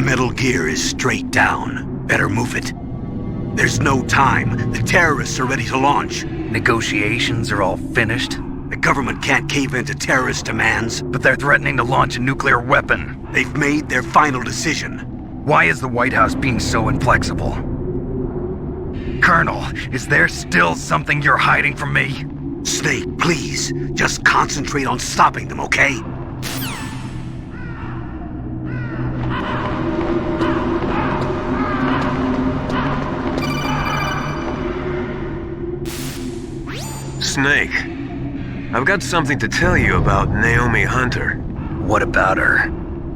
metal gear is straight down. Better move it. There's no time. The terrorists are ready to launch. Negotiations are all finished? The government can't cave into terrorist demands. But they're threatening to launch a nuclear weapon. They've made their final decision. Why is the White House being so inflexible? Colonel, is there still something you're hiding from me? Snake, please. Just concentrate on stopping them, okay? Snake, I've got something to tell you about Naomi Hunter. What about her?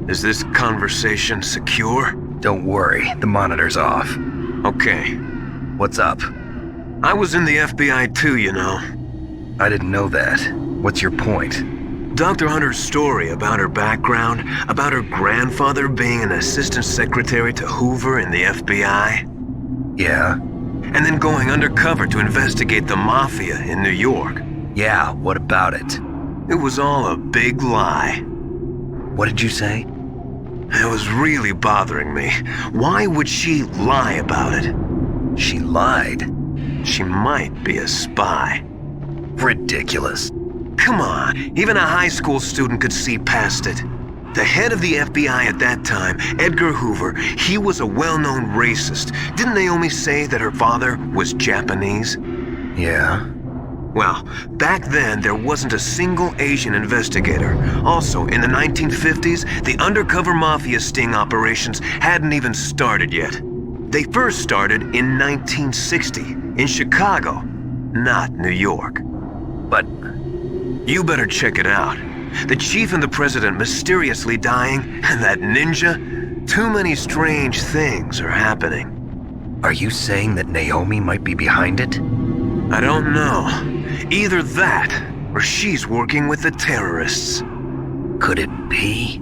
Is this conversation secure? Don't worry, the monitor's off. Okay. What's up? I was in the FBI too, you know. I didn't know that. What's your point? Dr. Hunter's story about her background, about her grandfather being an assistant secretary to Hoover in the FBI. Yeah? And then going undercover to investigate the Mafia in New York. Yeah, what about it? It was all a big lie. What did you say? It was really bothering me. Why would she lie about it? She lied? She might be a spy. Ridiculous. Come on, even a high school student could see past it. The head of the FBI at that time, Edgar Hoover, he was a well-known racist. Didn't Naomi say that her father was Japanese? Yeah. Well, back then there wasn't a single Asian investigator. Also, in the 1950s, the undercover mafia sting operations hadn't even started yet. They first started in 1960, in Chicago, not New York. But you better check it out. The chief and the president mysteriously dying, and that ninja? Too many strange things are happening. are you saying that Naomi might be behind it? I don't know. Either that, or she's working with the terrorists. Could it be?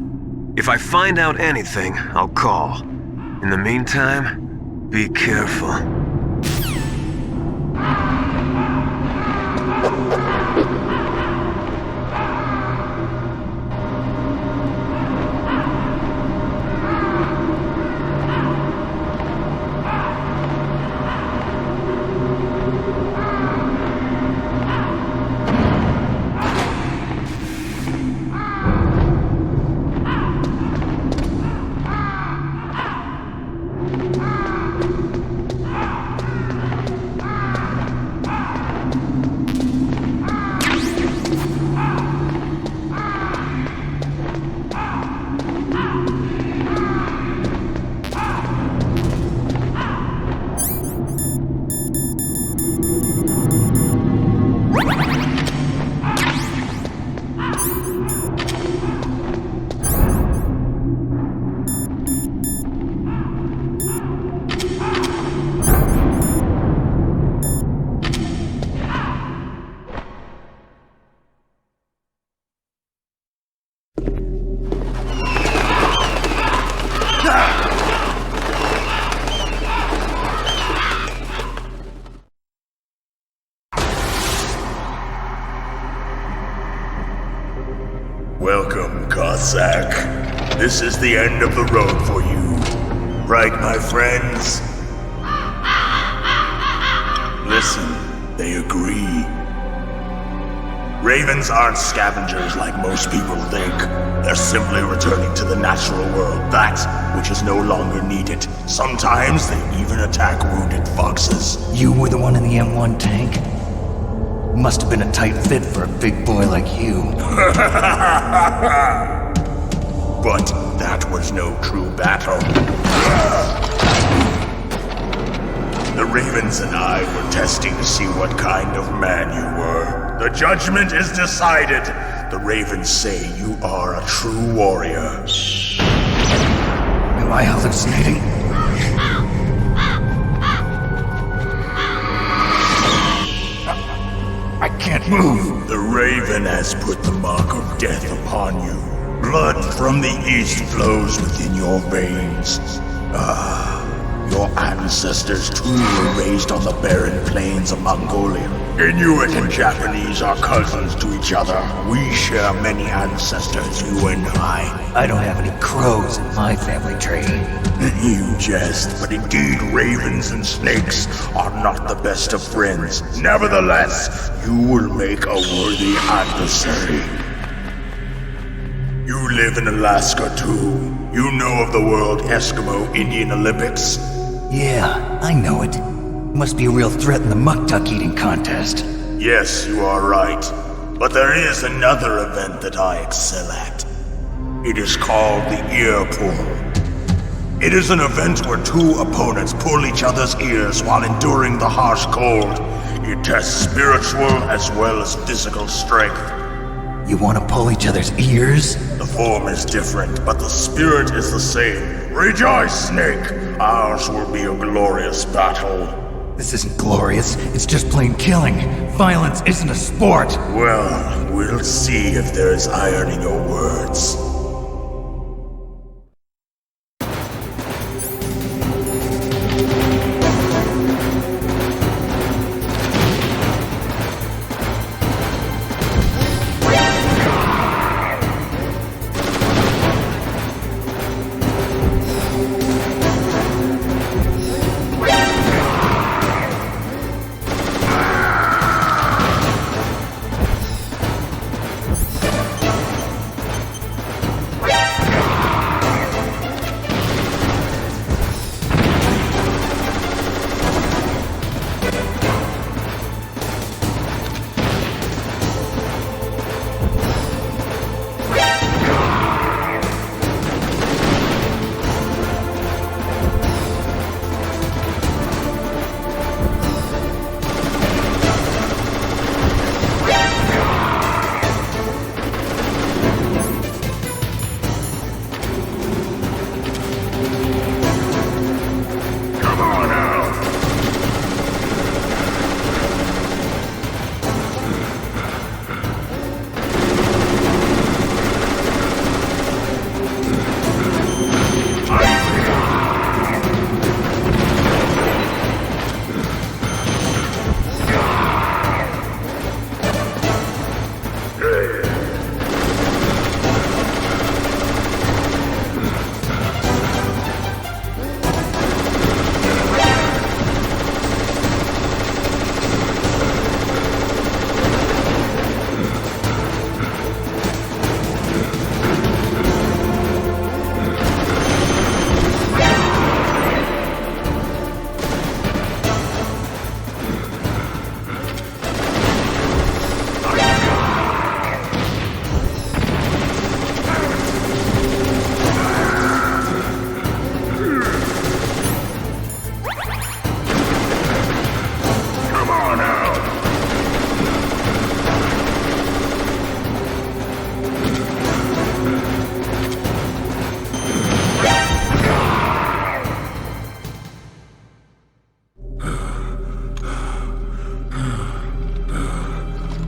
If I find out anything, I'll call. In the meantime, be careful. Welcome, Cossack. This is the end of the road for you. Right, my friends? Listen, they agree. Ravens aren't scavengers like most people think. They're simply returning to the natural world, that which is no longer needed. Sometimes they even attack wounded foxes. You were the one in the M1 tank? Must have been a tight fit for a big boy like you. But that was no true battle. The Ravens and I were testing to see what kind of man you were. The judgment is decided. The Ravens say you are a true warrior. Am I hallucinating? I can't move. The Raven has put the mark of death upon you. Blood from the east flows within your veins. Your ancestors too were raised on the barren plains of Mongolia. Inuit and Japanese are cousins to each other. We share many ancestors, you and I. I don't have any crows in my family tree. You jest, but indeed ravens and snakes are not the best of friends. Nevertheless, you will make a worthy adversary. You live in Alaska too. You know of the World Eskimo Indian Olympics? Yeah, I know it. Must be a real threat in the muck duck eating contest. Yes, you are right. But there is another event that I excel at. It is called the ear pull. It is an event where two opponents pull each other's ears while enduring the harsh cold. It tests spiritual as well as physical strength. You want to pull each other's ears? The form is different, but the spirit is the same. Rejoice, Snake! Ours will be a glorious battle. This isn't glorious, it's just plain killing. Violence isn't a sport. Well, we'll see if there's iron in your words.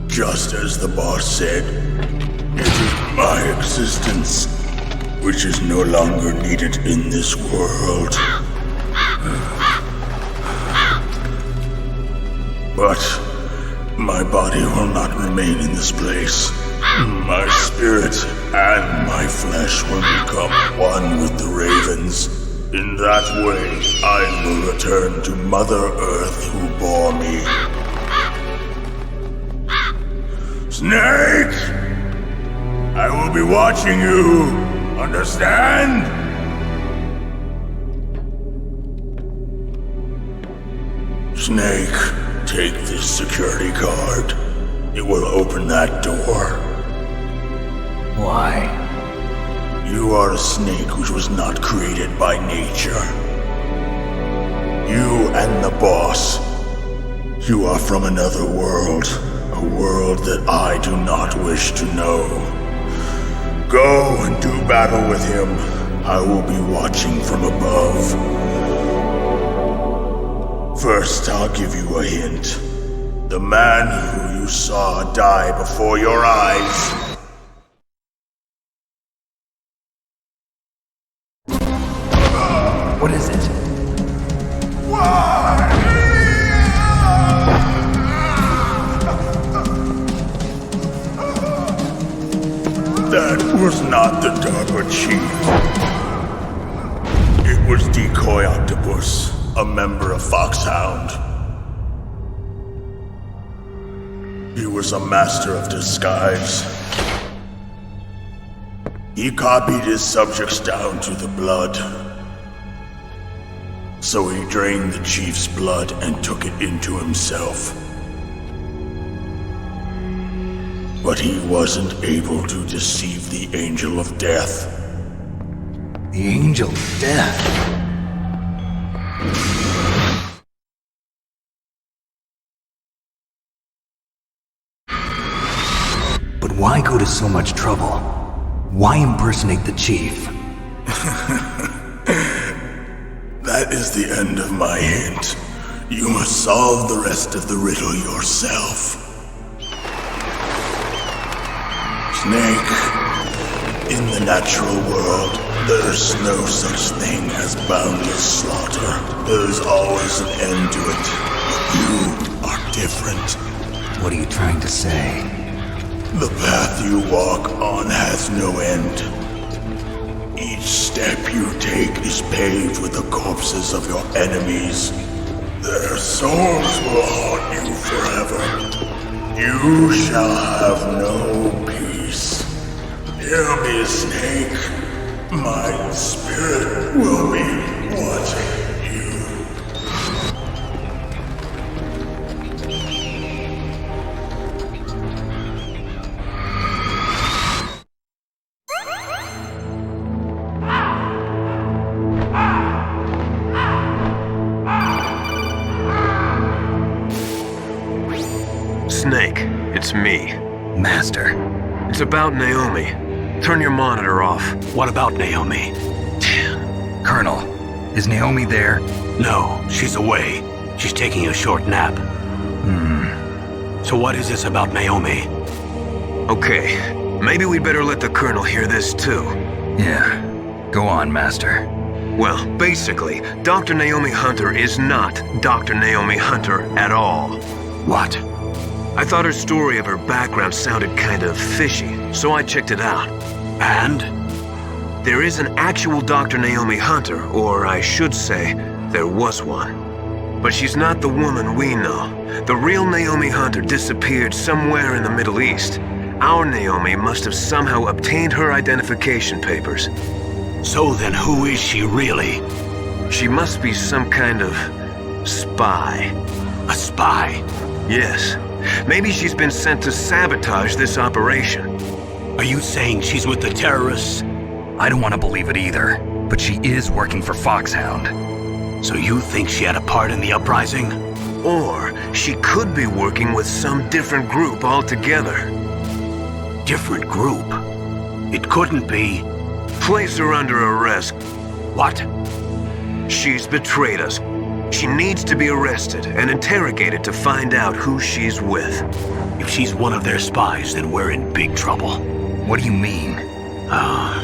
Just as the boss said, it is my existence which is no longer needed in this world. But my body will not remain in this place. My spirit and my flesh will become one with the ravens. In that way, I will return to Mother Earth who bore me. Snake! I will be watching you. Understand? Snake, take this security card. It will open that door. Why? You are a snake which was not created by nature. You and the boss. You are from another world. A world that I do not wish to know. Go and do battle with him. I will be watching from above. First, I'll give you a hint. The man who you saw die before your eyes. What is it? That was not the DARPA chief. It was Decoy Octopus, a member of Foxhound. He was a master of disguise. He copied his subjects down to the blood. So he drained the chief's blood and took it into himself. But he wasn't able to deceive the Angel of Death. The Angel of Death? But why go to so much trouble? Why impersonate the chief? That is the end of my hint. You must solve the rest of the riddle yourself. Snake, in the natural world, there's no such thing as boundless slaughter. There's always an end to it. But you are different. What are you trying to say? The path you walk on has no end. Each step you take is paved with the corpses of your enemies. Their souls will haunt you forever. You shall have no peace. Hear me, Snake. My spirit will be watching you. Snake, it's me. Master. It's about Naomi. Turn your monitor off. What about Naomi? Colonel, is Naomi there? No, she's away. She's taking a short nap. So what is this about Naomi? Okay, maybe we'd better let the Colonel hear this too. Yeah. Go on, Master. Well, basically, Dr. Naomi Hunter is not Dr. Naomi Hunter at all. What? I thought her story of her background sounded kind of fishy, so I checked it out. And? There is an actual Dr. Naomi Hunter, or I should say, there was one. But she's not the woman we know. The real Naomi Hunter disappeared somewhere in the Middle East. Our Naomi must have somehow obtained her identification papers. So then who is she really? She must be some kind of spy. A spy? Yes. Maybe she's been sent to sabotage this operation. Are you saying she's with the terrorists? I don't want to believe it either, but she is working for Foxhound. So you think she had a part in the uprising? Or she could be working with some different group altogether. Different group? It couldn't be. Place her under arrest. What? She's betrayed us. She needs to be arrested and interrogated to find out who she's with. If she's one of their spies, then we're in big trouble. What do you mean?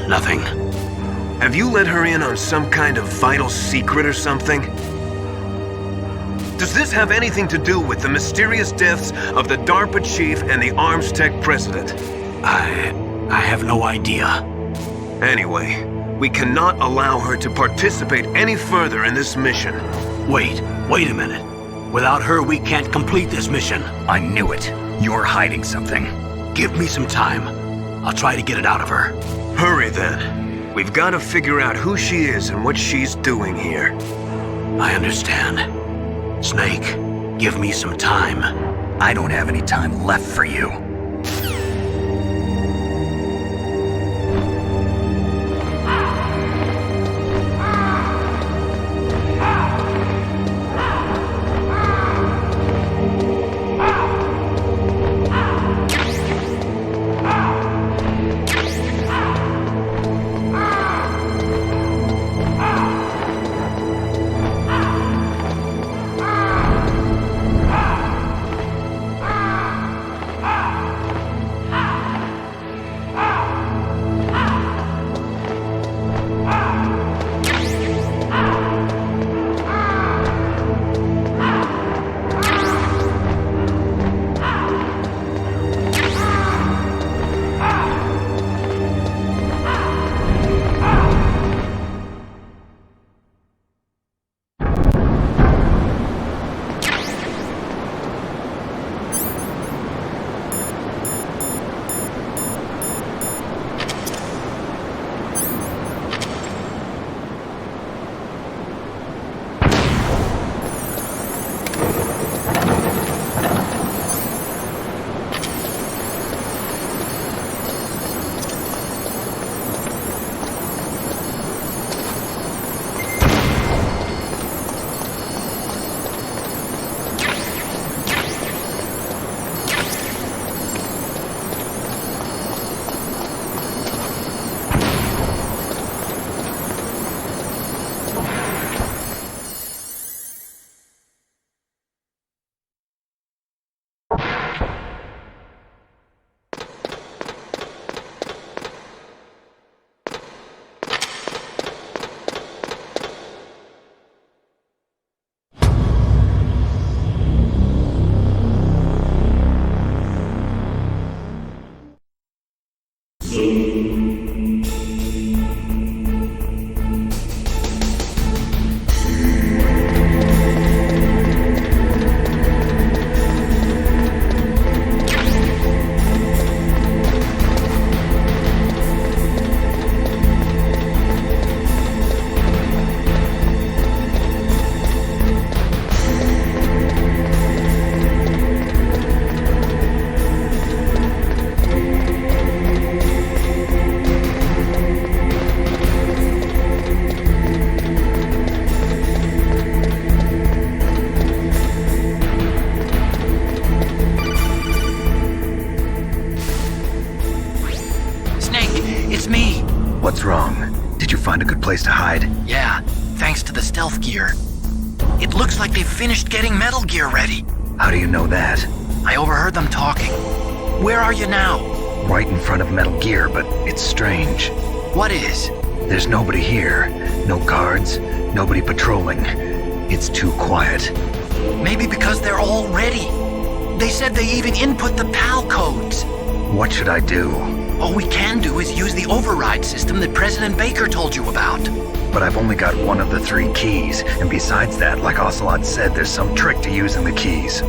Nothing. Have you let her in on some kind of vital secret or something? Does this have anything to do with the mysterious deaths of the DARPA chief and the Arms Tech president? I have no idea. Anyway, we cannot allow her to participate any further in this mission. Wait a minute. Without her, we can't complete this mission. I knew it. You're hiding something. Give me some time. I'll try to get it out of her. Hurry then. We've got to figure out who she is and what she's doing here. I understand. Snake, give me some time. I don't have any time left for you. What's wrong? Did you find a good place to hide? Yeah, thanks to the stealth gear. It looks like they've finished getting Metal Gear ready. How do you know that? I overheard them talking. Where are you now? Right in front of Metal Gear, but it's strange. What is? There's nobody here. No guards, nobody patrolling. It's too quiet. Maybe because they're all ready. They said they even input the PAL codes. What should I do? All we can do is use the override system that President Baker told you about. But I've only got one of the 3 keys, and besides that, like Ocelot said, there's some trick to using the keys.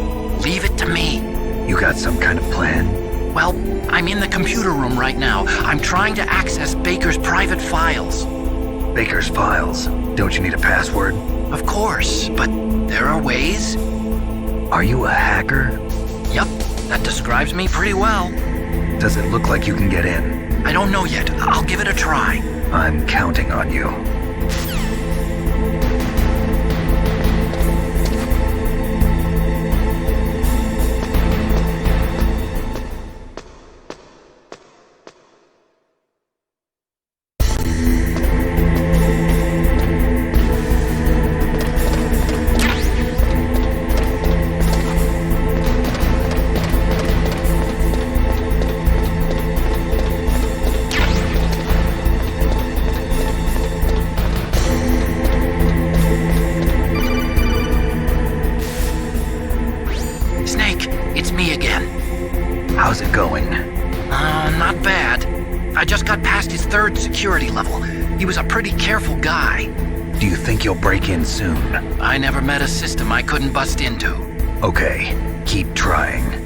Leave it to me. You got some kind of plan? Well, I'm in the computer room right now. I'm trying to access Baker's private files. Baker's files? Don't you need a password? Of course, but there are ways. Are you a hacker? Yep, that describes me pretty well. Does it look like you can get in? I don't know yet. I'll give it a try. I'm counting on you. How's it going? Not bad. I just got past his 3rd security level. He was a pretty careful guy. Do you think you'll break in soon? I never met a system I couldn't bust into. Okay, keep trying.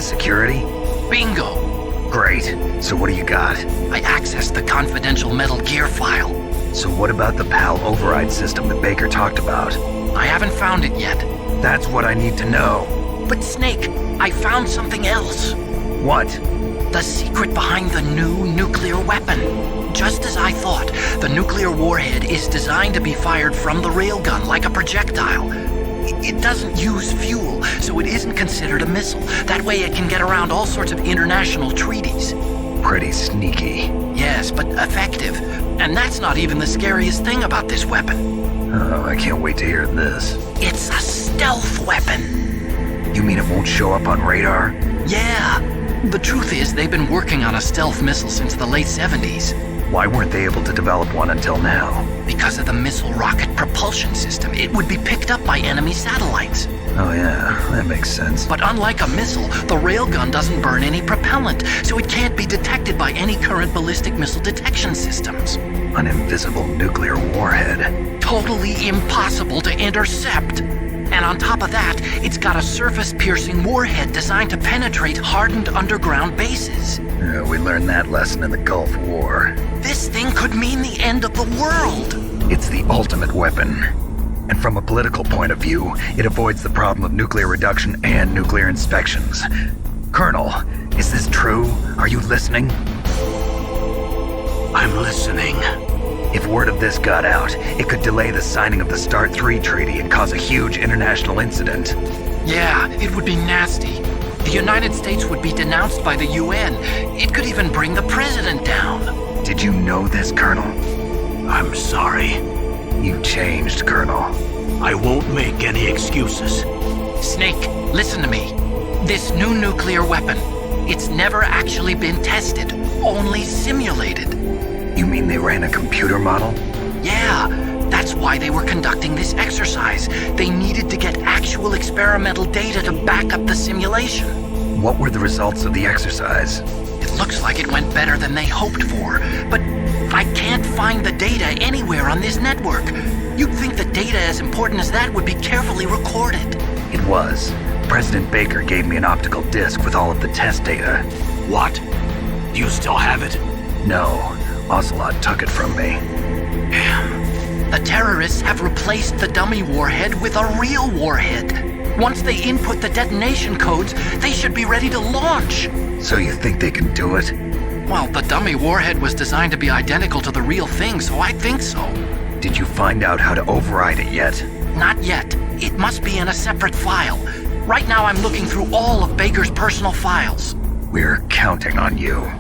Security? Bingo! Great. So what do you got? I accessed the confidential Metal Gear file. So what about the PAL override system that Baker talked about? I haven't found it yet. That's what I need to know. But Snake, I found something else. What? The secret behind the new nuclear weapon. Just as I thought, the nuclear warhead is designed to be fired from the railgun like a projectile. It doesn't use fuel, so it isn't considered a missile. That way it can get around all sorts of international treaties. Pretty sneaky. Yes, but effective. And that's not even the scariest thing about this weapon. Oh, I can't wait to hear this. It's a stealth weapon. You mean it won't show up on radar? Yeah. The truth is, they've been working on a stealth missile since the late 70s. Why weren't they able to develop one until now? Because of the missile rocket propulsion system. It would be picked up by enemy satellites. Oh yeah, that makes sense. But unlike a missile, the railgun doesn't burn any propellant, so it can't be detected by any current ballistic missile detection systems. An invisible nuclear warhead. Totally impossible to intercept. And And on top of that, it's got a surface-piercing warhead designed to penetrate hardened underground bases. We learned that lesson in the Gulf War. This thing could mean the end of the world. It's the ultimate weapon. And from a political point of view, it avoids the problem of nuclear reduction and nuclear inspections. Colonel, is this true? Are you listening? I'm listening. If word of this got out, it could delay the signing of the START 3 treaty and cause a huge international incident. Yeah, it would be nasty. The United States would be denounced by the UN. It could even bring the president down. Did you know this, Colonel? I'm sorry. You changed, Colonel. I won't make any excuses. Snake, listen to me. This new nuclear weapon, it's never actually been tested, only simulated. You mean they ran a computer model? Yeah, that's why they were conducting this exercise. They needed to get actual experimental data to back up the simulation. What were the results of the exercise? It looks like it went better than they hoped for, but I can't find the data anywhere on this network. You'd think the data as important as that would be carefully recorded. It was. President Baker gave me an optical disc with all of the test data. What? Do you still have it? No. Ocelot took it from me. Damn. The terrorists have replaced the dummy warhead with a real warhead. Once they input the detonation codes, they should be ready to launch. So you think they can do it? Well, the dummy warhead was designed to be identical to the real thing, so I think so. Did you find out how to override it yet? Not yet. It must be in a separate file. Right now I'm looking through all of Baker's personal files. We're counting on you.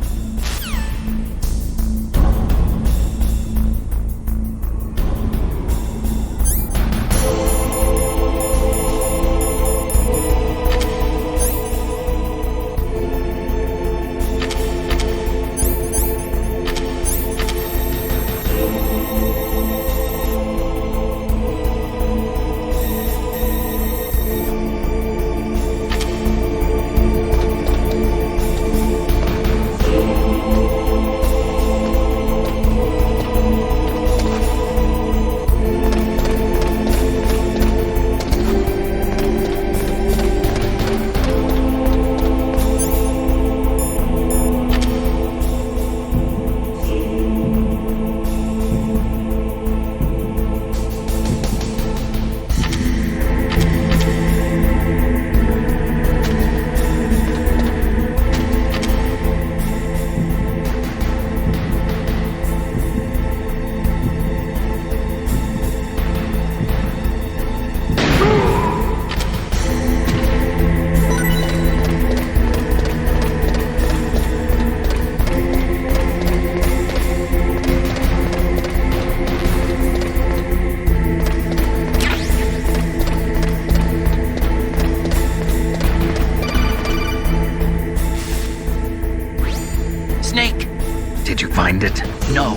No,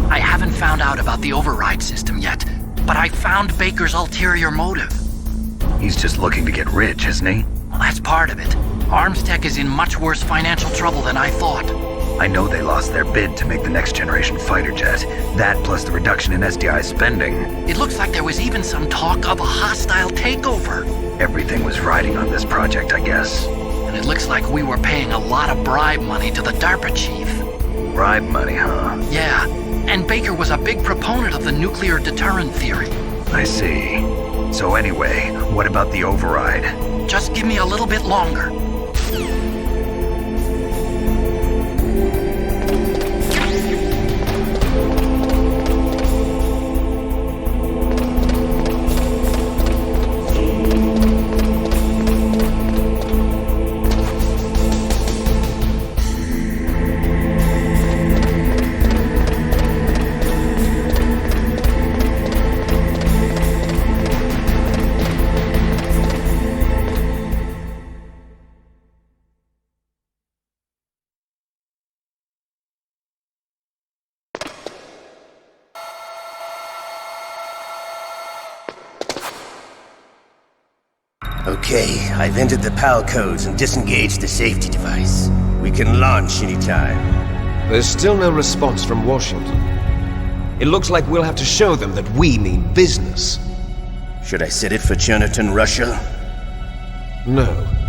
I haven't found out about the override system yet, but I found Baker's ulterior motive. He's just looking to get rich, isn't he? Well, that's part of it. Arms Tech is in much worse financial trouble than I thought. I know they lost their bid to make the next generation fighter jet. That plus the reduction in SDI spending. It looks like there was even some talk of a hostile takeover. Everything was riding on this project, I guess. And it looks like we were paying a lot of bribe money to the DARPA chief. Bribe money, huh? Yeah, and Baker was a big proponent of the nuclear deterrent theory. I see. So anyway, what about the override? Just give me a little bit longer. Okay, I've entered the PAL codes and disengaged the safety device. We can launch anytime. There's still no response from Washington. It looks like we'll have to show them that we mean business. Should I set it for Cherniton, Russia? No,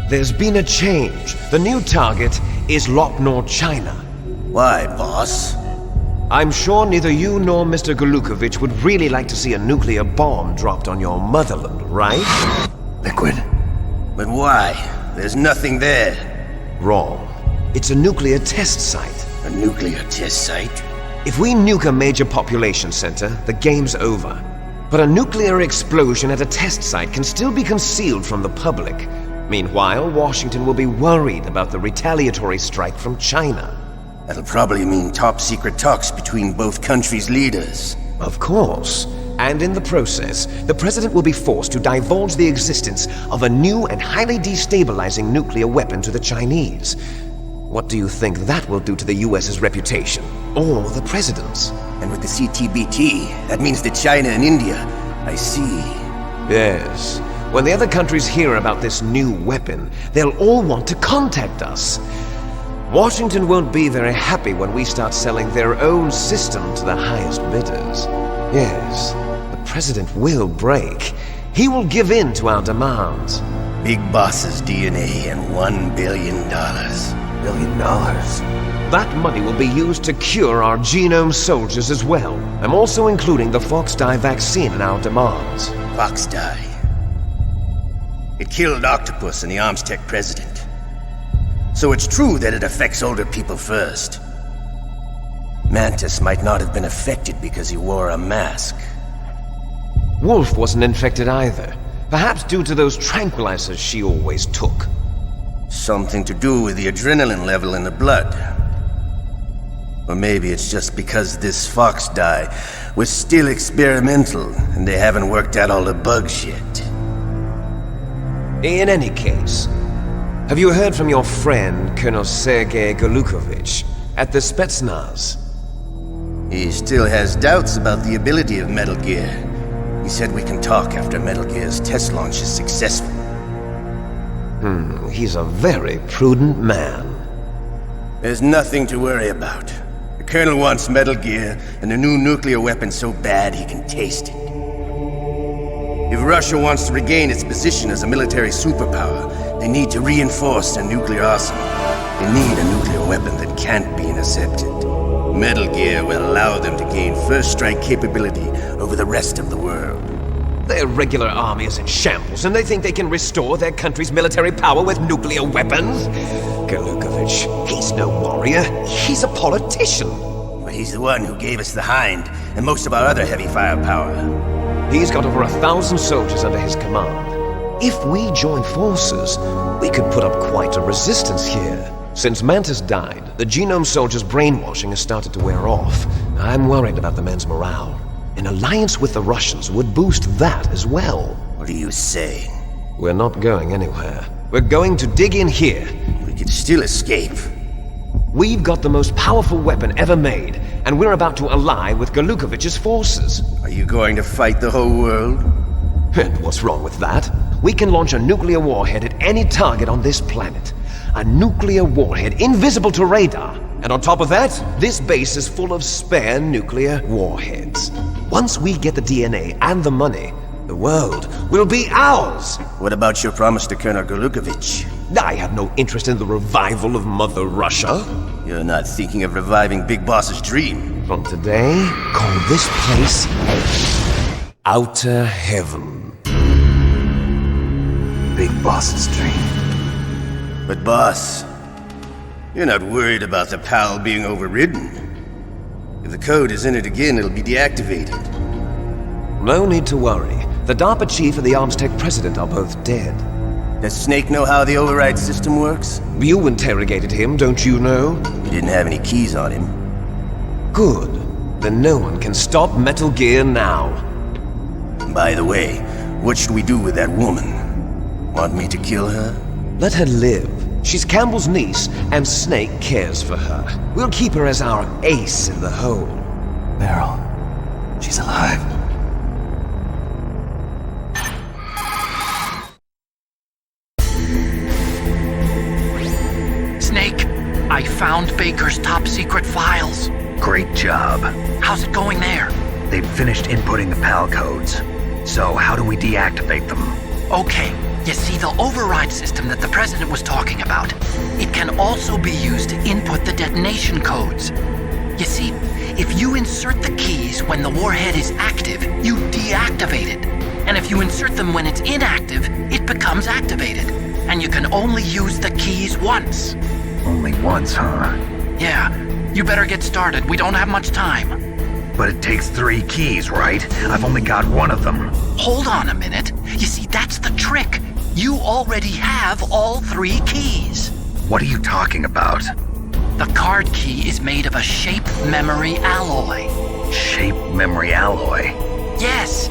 there's been a change. The new target is Lopnor, China. Why, boss? I'm sure neither you nor Mr. Golukovich would really like to see a nuclear bomb dropped on your motherland, right? Liquid. But why? There's nothing there. Wrong. It's a nuclear test site. A nuclear test site? If we nuke a major population center, the game's over. But a nuclear explosion at a test site can still be concealed from the public. Meanwhile, Washington will be worried about the retaliatory strike from China. That'll probably mean top-secret talks between both countries' leaders. Of course. And in the process, the president will be forced to divulge the existence of a new and highly destabilizing nuclear weapon to the Chinese. What do you think that will do to the US's reputation? Or the president's? And with the CTBT, that means that China and India. I see. Yes. When the other countries hear about this new weapon, they'll all want to contact us. Washington won't be very happy when we start selling their own system to the highest bidders. Yes, the president will break. He will give in to our demands. Big boss's DNA and $1 billion. $1 billion? That money will be used to cure our genome soldiers as well. I'm also including the Fox-Die vaccine in our demands. Fox-Die? It killed Octopus and the Armstech president. So it's true that it affects older people first. Mantis might not have been affected because he wore a mask. Wolf wasn't infected either. Perhaps due to those tranquilizers she always took. Something to do with the adrenaline level in the blood. Or maybe it's just because this Fox-Die was still experimental and they haven't worked out all the bugs yet. In any case, have you heard from your friend, Colonel Sergei Golukovich, at the Spetsnaz? He still has doubts about the ability of Metal Gear. He said we can talk after Metal Gear's test launch is successful. He's a very prudent man. There's nothing to worry about. The Colonel wants Metal Gear and a new nuclear weapon so bad he can taste it. If Russia wants to regain its position as a military superpower, they need to reinforce their nuclear arsenal. They need a nuclear weapon that can't be intercepted. Metal Gear will allow them to gain first strike capability over the rest of the world. Their regular army is in shambles, and they think they can restore their country's military power with nuclear weapons? Golukovich, he's no warrior. He's a politician. But he's the one who gave us the Hind and most of our other heavy firepower. He's got over 1,000 soldiers under his command. If we join forces, we could put up quite a resistance here. Since Mantis died, the genome soldiers' brainwashing has started to wear off. I'm worried about the men's morale. An alliance with the Russians would boost that as well. What are you saying? We're not going anywhere. We're going to dig in here. We could still escape. We've got the most powerful weapon ever made, and we're about to ally with Golukovich's forces. Are you going to fight the whole world? And what's wrong with that? We can launch a nuclear warhead at any target on this planet. A nuclear warhead invisible to radar. And on top of that, this base is full of spare nuclear warheads. Once we get the DNA and the money, the world will be ours! What about your promise to Colonel Golukovich? I have no interest in the revival of Mother Russia. You're not thinking of reviving Big Boss's dream. From today, call this place Outer Heaven. Big Boss's dream. But boss, you're not worried about the PAL being overridden. If the code is entered again, it'll be deactivated. No need to worry. The DARPA chief and the Armstech president are both dead. Does Snake know how the override system works? You interrogated him, don't you know? He didn't have any keys on him. Good. Then no one can stop Metal Gear now. By the way, what should we do with that woman? Want me to kill her? Let her live. She's Campbell's niece, and Snake cares for her. We'll keep her as our ace in the hole. Meryl, she's alive. Snake, I found Baker's top-secret files. Great job. How's it going there? They've finished inputting the PAL codes. So how do we deactivate them? Okay, you see the override system that the President was talking about? It can also be used to input the detonation codes. You see, if you insert the keys when the warhead is active, you deactivate it. And if you insert them when it's inactive, it becomes activated. And you can only use the keys once. Only once, huh? Yeah, you better get started. We don't have much time. But it takes 3 keys, right? I've only got 1 of them. Hold on a minute. You see, that's the trick. You already have all 3 keys. What are you talking about? The card key is made of a shape memory alloy. Shape memory alloy? Yes.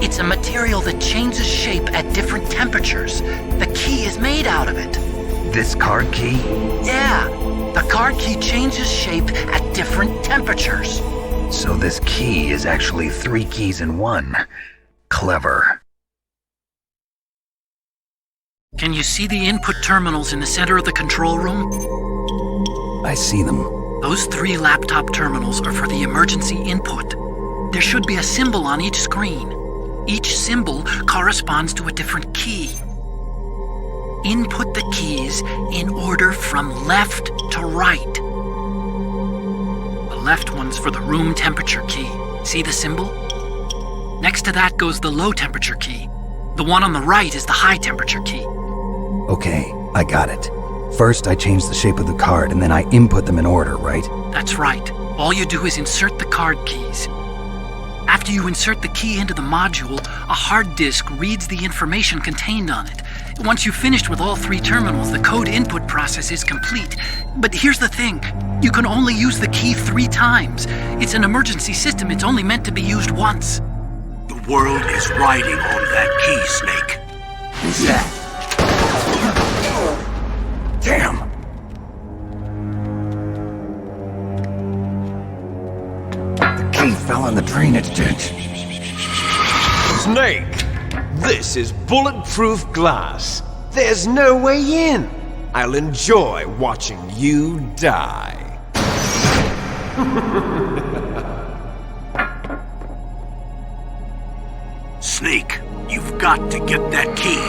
It's a material that changes shape at different temperatures. The key is made out of it. This card key? Yeah. The card key changes shape at different temperatures. So this key is actually 3 keys in 1. Clever. Can you see the input terminals in the center of the control room? I see them. Those 3 laptop terminals are for the emergency input. There should be a symbol on each screen. Each symbol corresponds to a different key. Input the keys in order from left to right. The left one's for the room temperature key. See the symbol? Next to that goes the low temperature key. The one on the right is the high temperature key. Okay, I got it. First, I change the shape of the card, and then I input them in order, right? That's right. All you do is insert the card keys. After you insert the key into the module, a hard disk reads the information contained on it. Once you've finished with all 3 terminals, the code input process is complete. But here's the thing. You can only use the key 3 times. It's an emergency system. It's only meant to be used once. The world is riding on that key, Snake. Who's that? Damn! The key fell in the drainage ditch. Snake! This is bulletproof glass. There's no way in. I'll enjoy watching you die. Snake, you've got to get that key.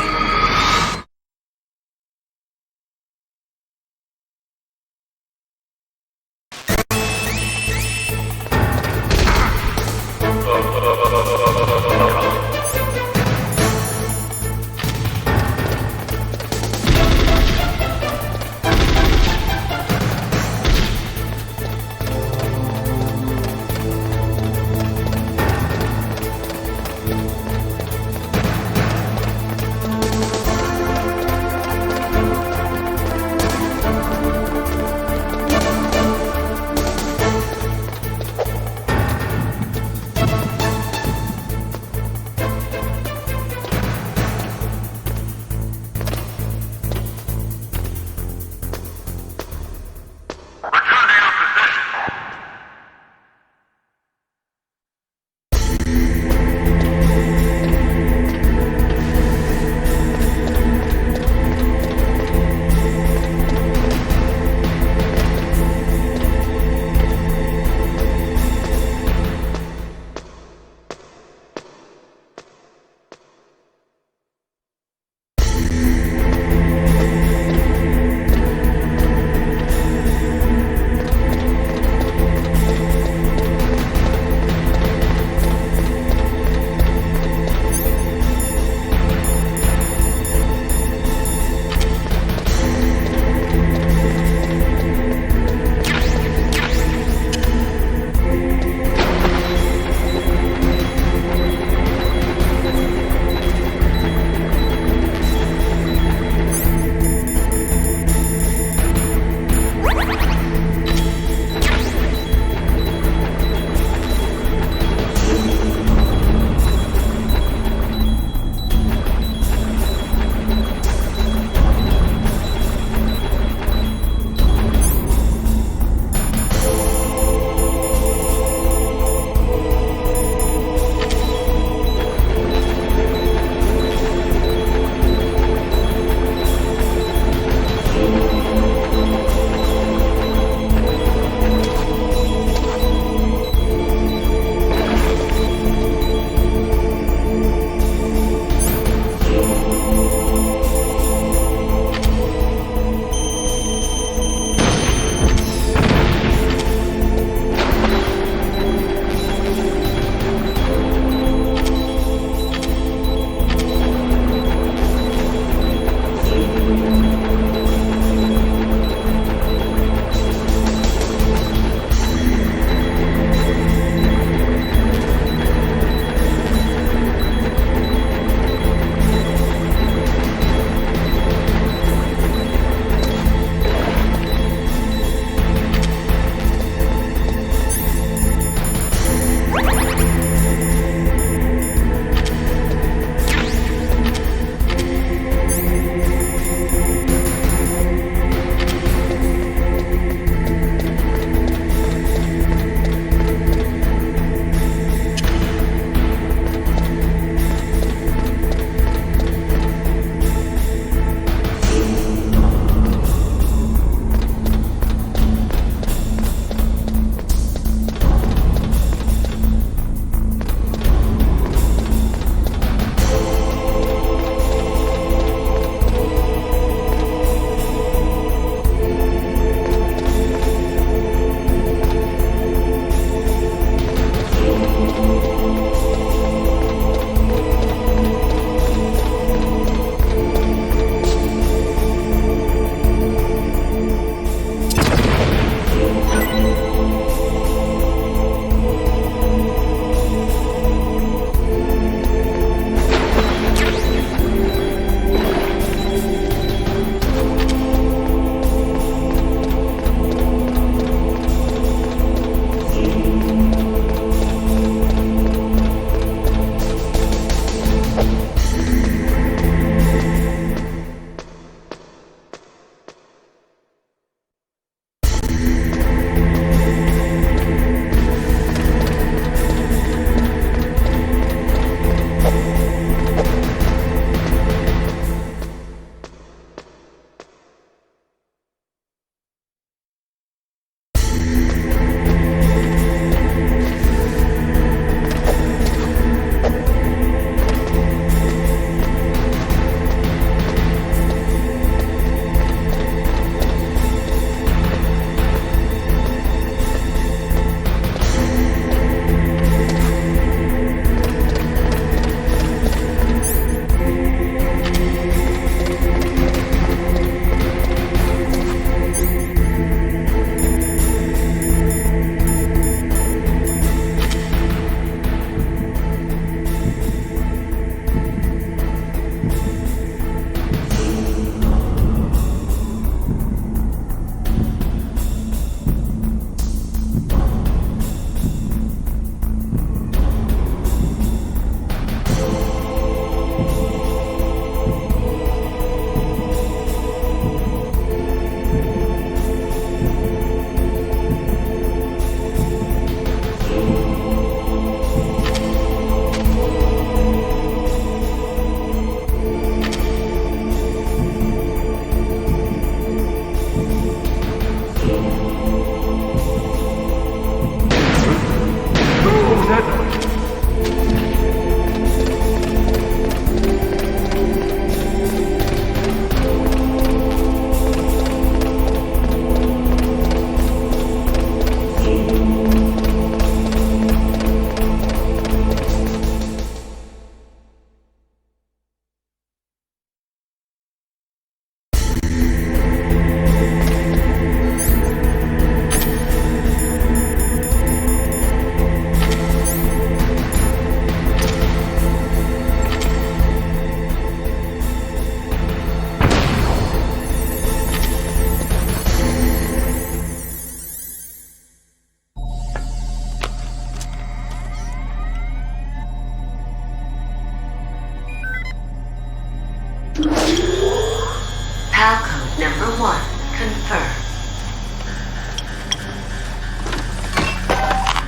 number 1 confirmed.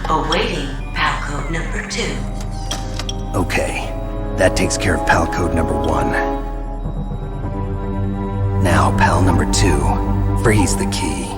Awaiting PAL code number 2. Okay, that takes care of PAL code number 1. Now, PAL number 2, freeze the key.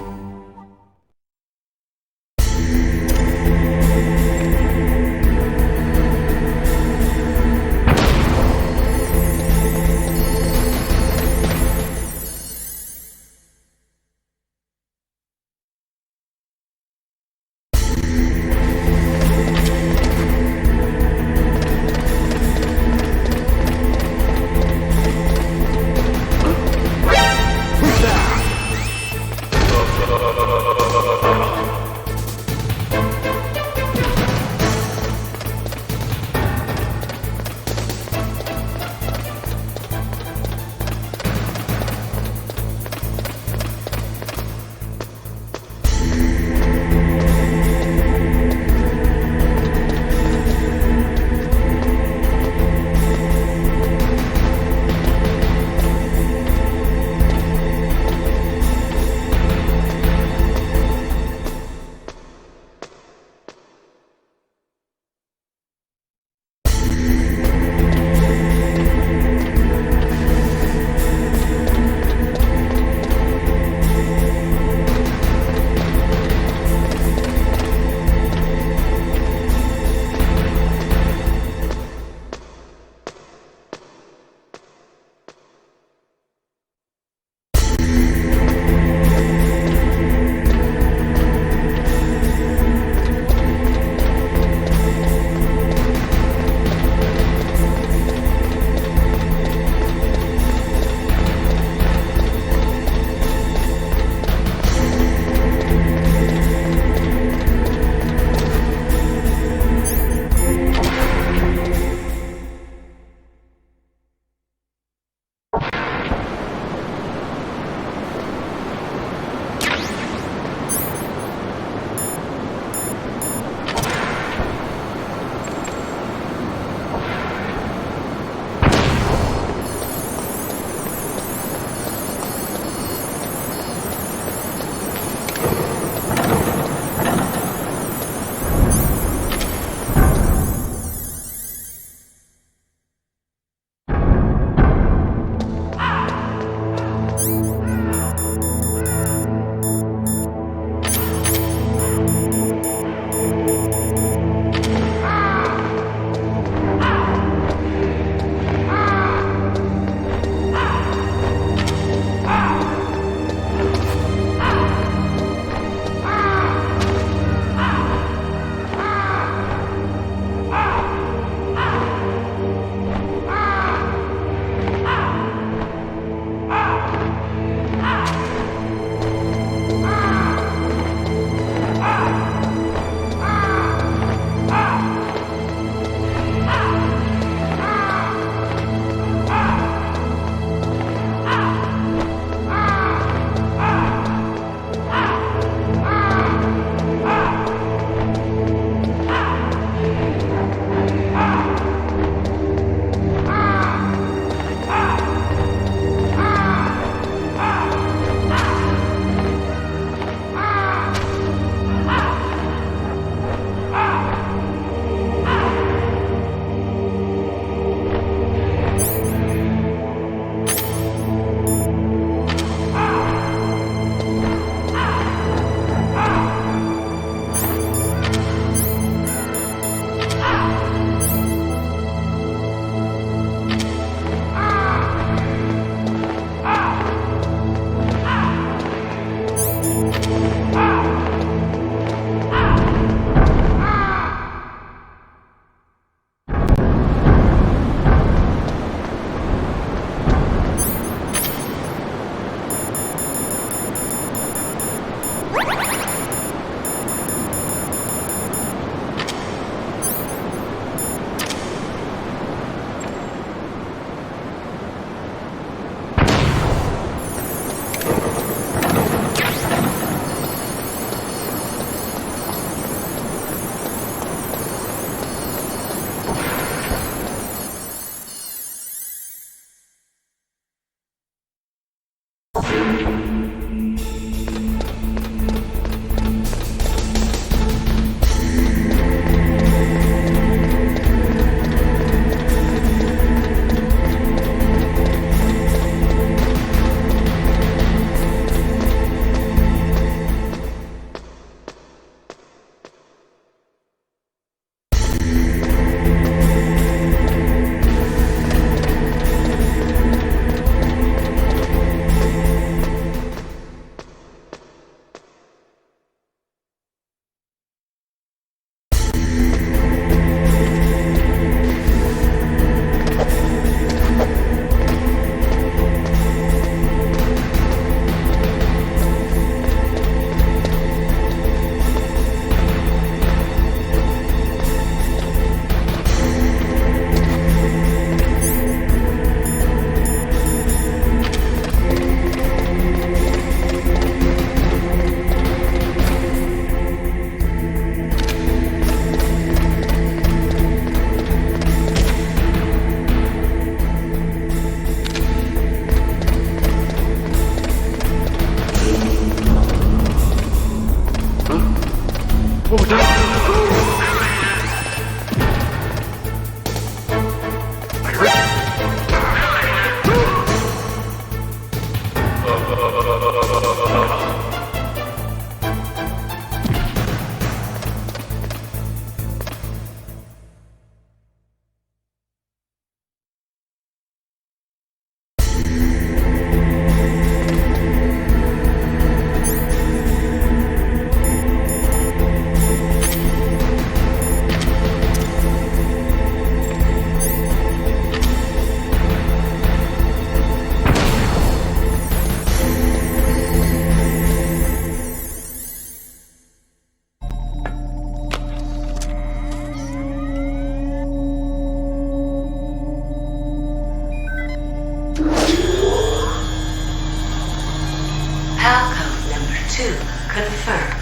PAL code number 2 confirmed.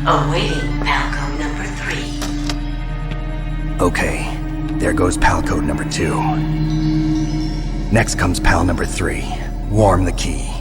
Awaiting PAL code number 3. Okay, there goes PAL code number 2. Next comes PAL number 3. Warm the key.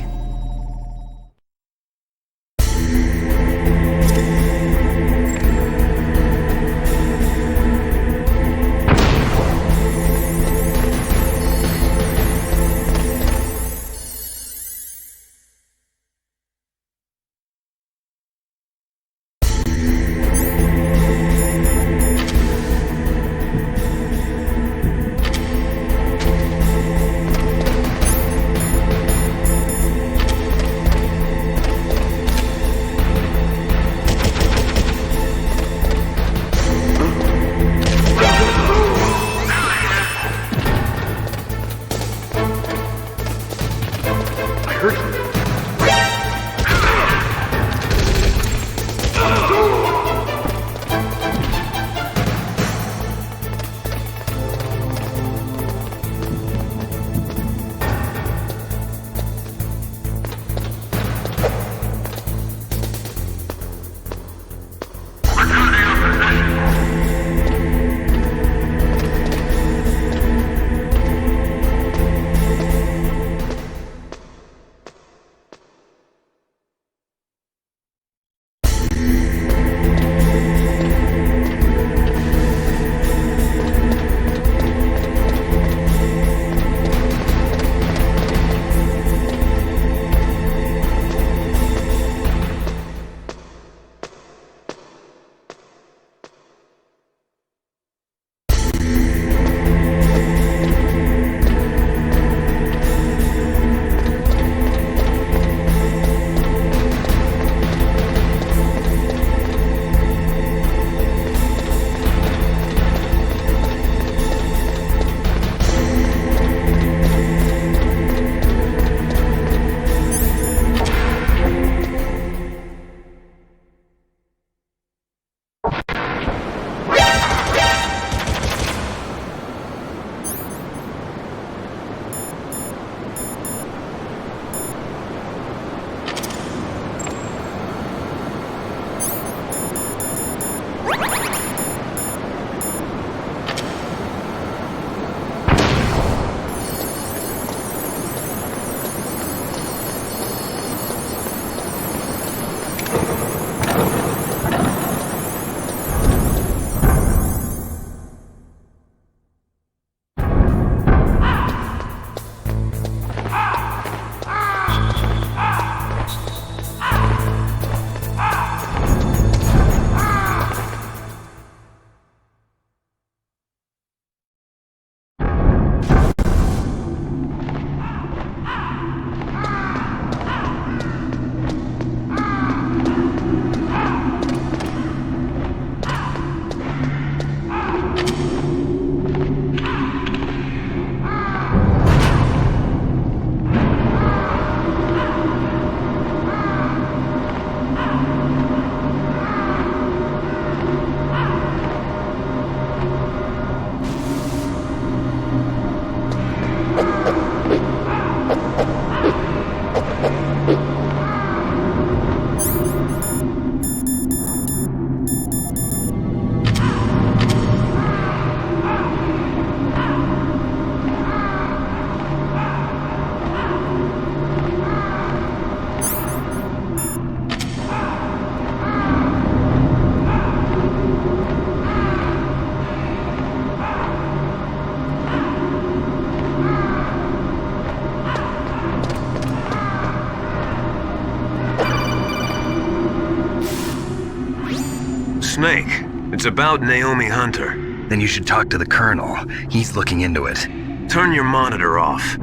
Snake. It's about Naomi Hunter. Then you should talk to the Colonel. He's looking into it. Turn your monitor off.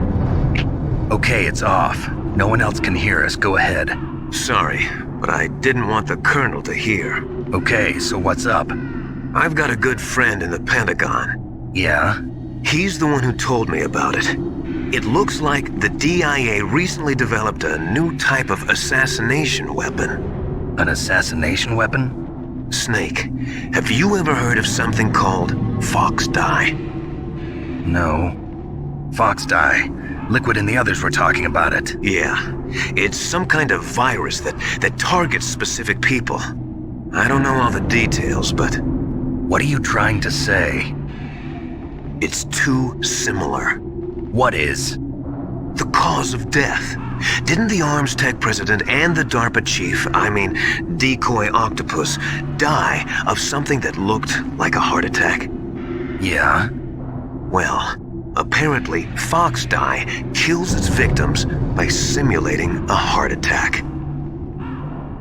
Okay, it's off. No one else can hear us. Go ahead. Sorry, but I didn't want the Colonel to hear. Okay, so what's up? I've got a good friend in the Pentagon. Yeah? He's the one who told me about it. It looks like the DIA recently developed a new type of assassination weapon. An assassination weapon? Snake, have you ever heard of something called Fox Die? No. Fox Die? Liquid and the others were talking about it. Yeah. It's some kind of virus that targets specific people. I don't know all the details, but... What are you trying to say? It's too similar. What is? The cause of death. Didn't the Arms Tech president and the DARPA chief, Decoy Octopus, die of something that looked like a heart attack? Yeah? Well, apparently Fox Die kills its victims by simulating a heart attack.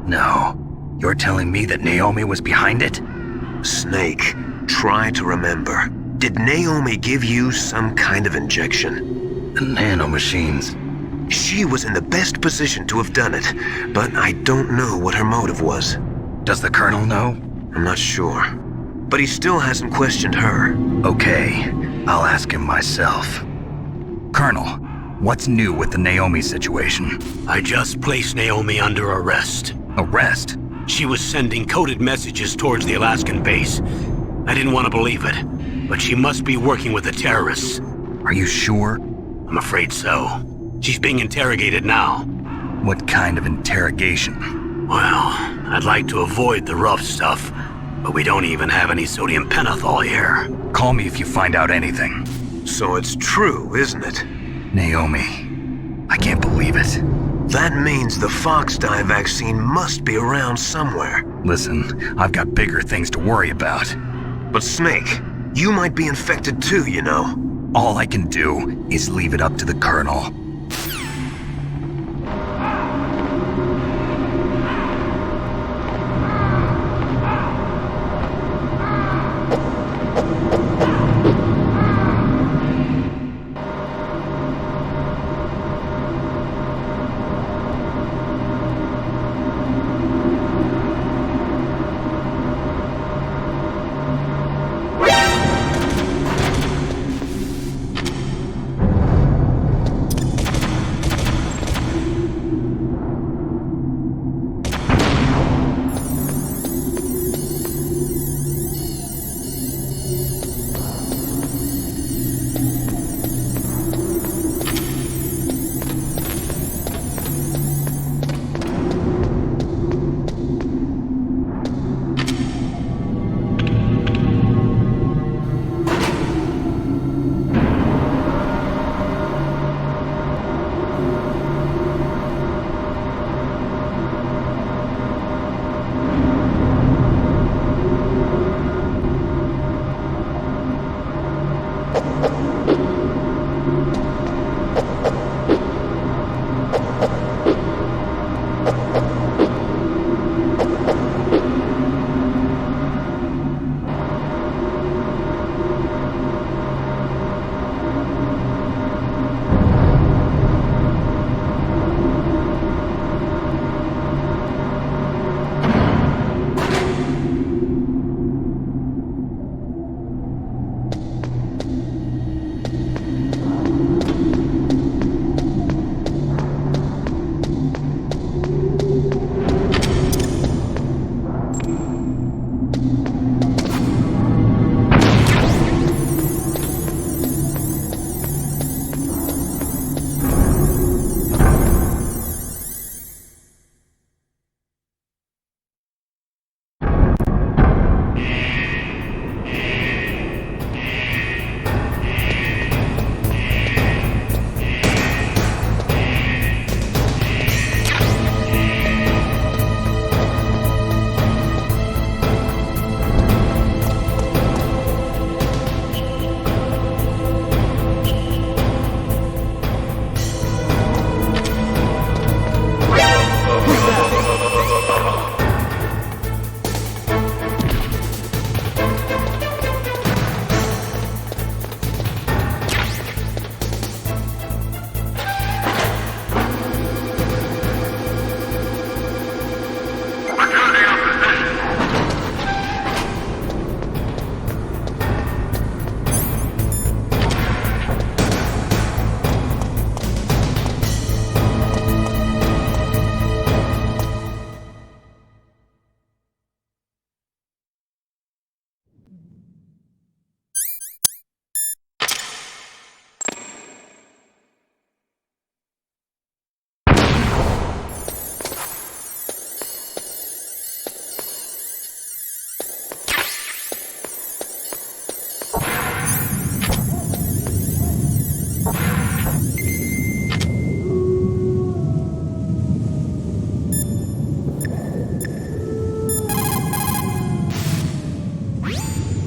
No. You're telling me that Naomi was behind it? Snake, try to remember. Did Naomi give you some kind of injection? The nanomachines. She was in the best position to have done it, but I don't know what her motive was. Does the Colonel know? I'm not sure. But he still hasn't questioned her. Okay, I'll ask him myself. Colonel, what's new with the Naomi situation? I just placed Naomi under arrest. Arrest? She was sending coded messages towards the Alaskan base. I didn't want to believe it, but she must be working with the terrorists. Are you sure? I'm afraid so. She's being interrogated now. What kind of interrogation? Well, I'd like to avoid the rough stuff, but we don't even have any sodium pentothal here. Call me if you find out anything. So it's true, isn't it? Naomi, I can't believe it. That means the Fox Die vaccine must be around somewhere. Listen, I've got bigger things to worry about. But Snake, you might be infected too, you know. All I can do is leave it up to the Colonel.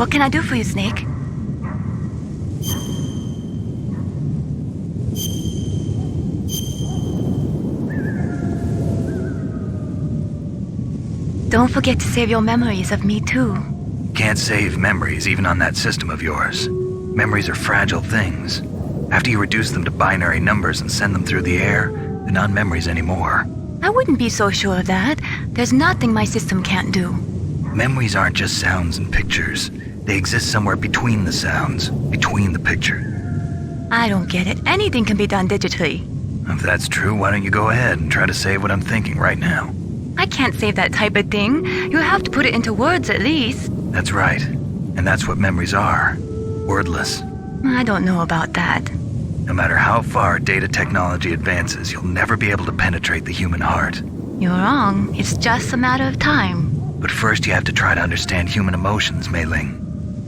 What can I do for you, Snake? Don't forget to save your memories of me, too. Can't save memories even on that system of yours. Memories are fragile things. After you reduce them to binary numbers and send them through the air, they're not memories anymore. I wouldn't be so sure of that. There's nothing my system can't do. Memories aren't just sounds and pictures. They exist somewhere between the sounds, between the picture. I don't get it. Anything can be done digitally. If that's true, why don't you go ahead and try to say what I'm thinking right now? I can't save that type of thing. You have to put it into words at least. That's right. And that's what memories are. Wordless. I don't know about that. No matter how far data technology advances, you'll never be able to penetrate the human heart. You're wrong. It's just a matter of time. But first you have to try to understand human emotions, Mei Ling.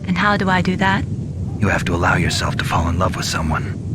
And how do I do that? You have to allow yourself to fall in love with someone.